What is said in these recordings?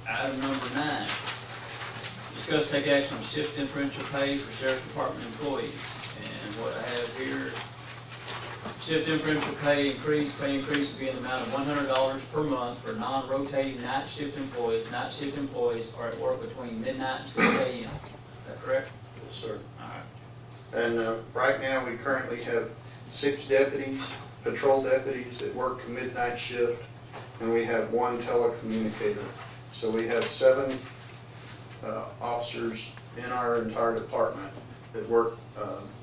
Item number 9, discuss take action on shift differential pay for sheriff's department employees. And what I have here, shift differential pay increase will be in the amount of $100 per month for non-rotating night shift employees. Night shift employees are at work between midnight and 6 a.m. Is that correct? Yes, sir. All right. And right now, we currently have 6 deputies, patrol deputies that work the midnight shift, and we have 1 telecommunicator. So we have 7 officers in our entire department that work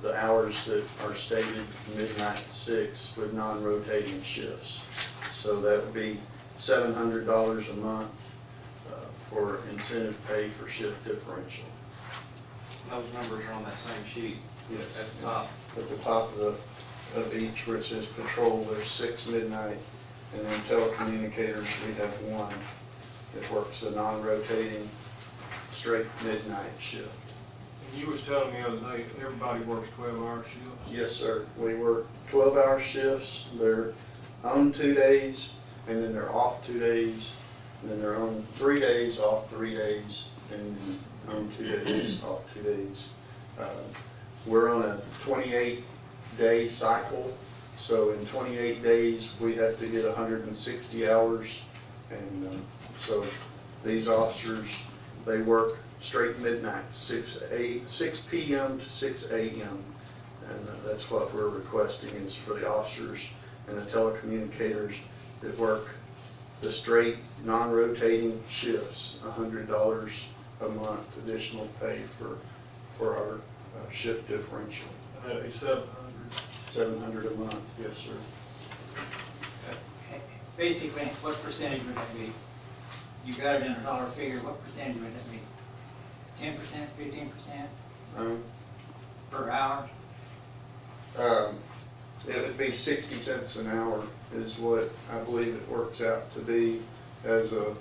the hours that are stated midnight to 6 with non-rotating shifts. So that would be $700 a month for incentive pay for shift differential. Those numbers are on that same sheet Yes. at the top. At the top of each where it says patrol, there's 6 midnight, and then telecommunicators, we have 1 that works a non-rotating straight midnight shift. And you was telling me the other day, everybody works 12-hour shifts. Yes, sir. We work 12-hour shifts. They're on 2 days, and then they're off 2 days, and then they're on 3 days, off 3 days, and on 2 days, off 2 days. We're on a 28-day cycle, so in 28 days, we have to get 160 hours, and so these officers, they work straight midnight, 6 p.m. to 6 a.m. And that's what we're requesting is for the officers and the telecommunicators that work the straight, non-rotating shifts, $100 a month additional pay for our shift differential. And that'd be 700. $700 a month, yes, sir. Basically, what percentage would that be? You got it in a dollar figure, what percentage would that be? 10%, 15% per hour? It would be 60 cents an hour is what I believe it works out to be as a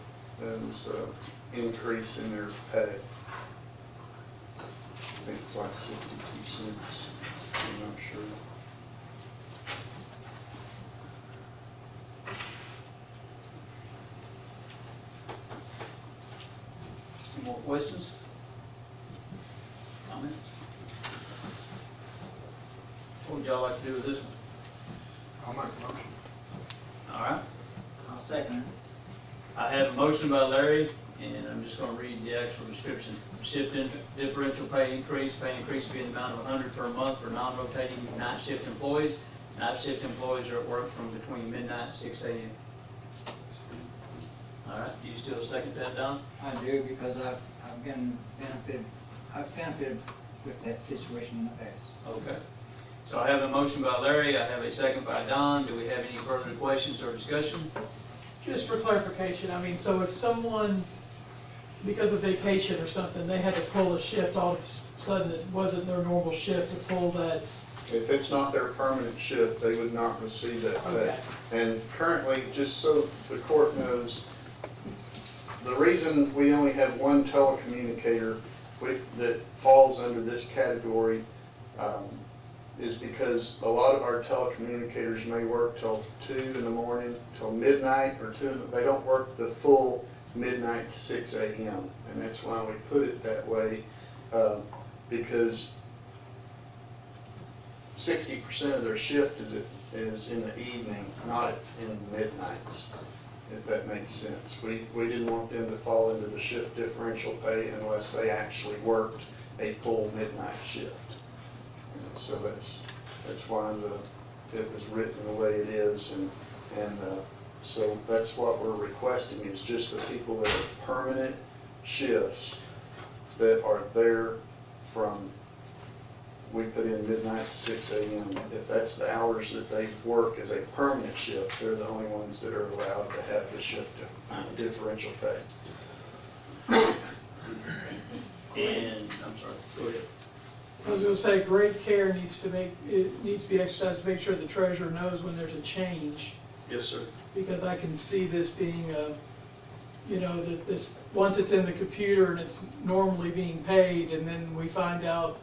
increase in their pay. I think it's like 62 cents, I'm not sure. Any more questions? Comments? What would y'all like to do with this one? I'll make a motion. All right. I'll second it. I have a motion by Larry, and I'm just going to read the actual description. Shift differential pay increase will be in the amount of $100 per month for non-rotating night shift employees. Night shift employees are at work from between midnight and 6 a.m. All right, do you still second that, Don? I do, because I've benefited with that situation in the past. Okay. So I have a motion by Larry, I have a second by Don. Do we have any further questions or discussion? Just for clarification, I mean, so if someone, because of vacation or something, they had to pull a shift, all of a sudden it wasn't their normal shift to pull that, If it's not their permanent shift, they would not receive that pay. Okay. And currently, just so the court knows, the reason we only have 1 telecommunicator that falls under this category is because a lot of our telecommunicators may work till 2 in the morning, till midnight, or 2. They don't work the full midnight to 6 a.m. And that's why we put it that way, because 60% of their shift is in the evening, not in midnights, if that makes sense. We didn't want them to fall into the shift differential pay unless they actually worked a full midnight shift. And so that's why it was written the way it is, and so that's what we're requesting is just the people that are permanent shifts that are there from, we put in midnight to 6 a.m. If that's the hours that they work as a permanent shift, they're the only ones that are allowed to have the shift differential pay. And, I'm sorry, go ahead. I was gonna say, great care needs to be exercised to make sure the treasurer knows when there's a change. Yes, sir. Because I can see this being this, once it's in the computer and it's normally being paid, and then we find out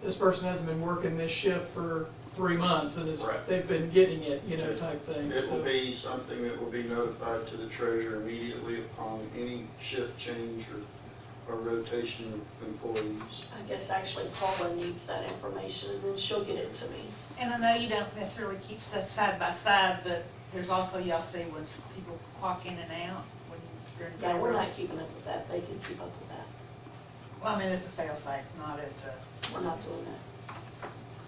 this person hasn't been working this shift for 3 months, and it's, Right. they've been getting it, you know, type thing. It will So- be something that will be notified to the treasurer immediately upon any shift change or rotation of employees. I guess actually Paula needs that information, and then she'll get it to me. And I know you don't necessarily keep stuff side by side, but there's also, y'all see when people clock in and out, when you're in. Yeah, we're not keeping up with that, they can keep up with that. Well, I mean, it's a fail-safe, not as a. We're not doing that.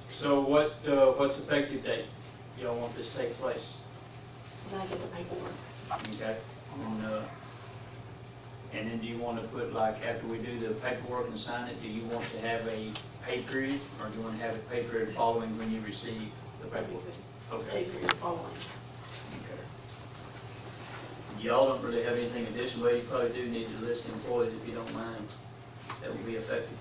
So what's effective date? Y'all want this to take place? When I get the paperwork. Okay, and then do you want to put, like, after we do the paperwork and sign it, do you want to have a pay period, or do you want to have a pay period following when you receive the paperwork? Okay. Pay for your following. Okay. Y'all don't really have anything additional, but you probably do need to list the employees if you don't mind, that will be effective.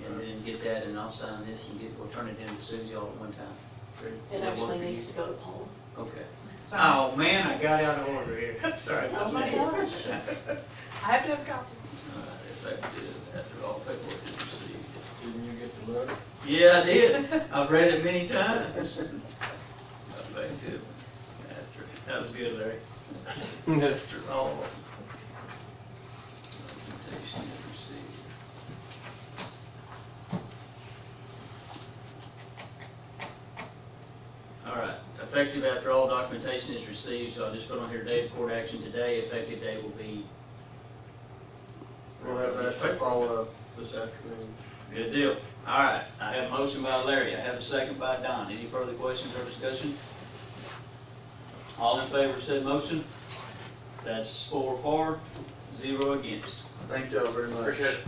And then get that, and I'll sign this and we'll turn it in to Susie all at one time. Ready? Does It that work actually for you? needs to go to Paula. Okay. Oh, man, I got out of order here. Sorry. Oh my gosh. I have to have a copy. All right, effective after all paperwork is received. Didn't you get the letter? Yeah, I did. I've read it many times. Effective after, that was good, Larry. After all. Documentation is received. All right, effective after all documentation is received, so I'll just put on here date of court action today, effective date will be. We'll have that to follow up this afternoon. Good deal. All right, I have a motion by Larry, I have a second by Don. Any further questions or discussion? All in favor of said motion? That's 4 for, 0 against. Thank y'all very much. Appreciate it.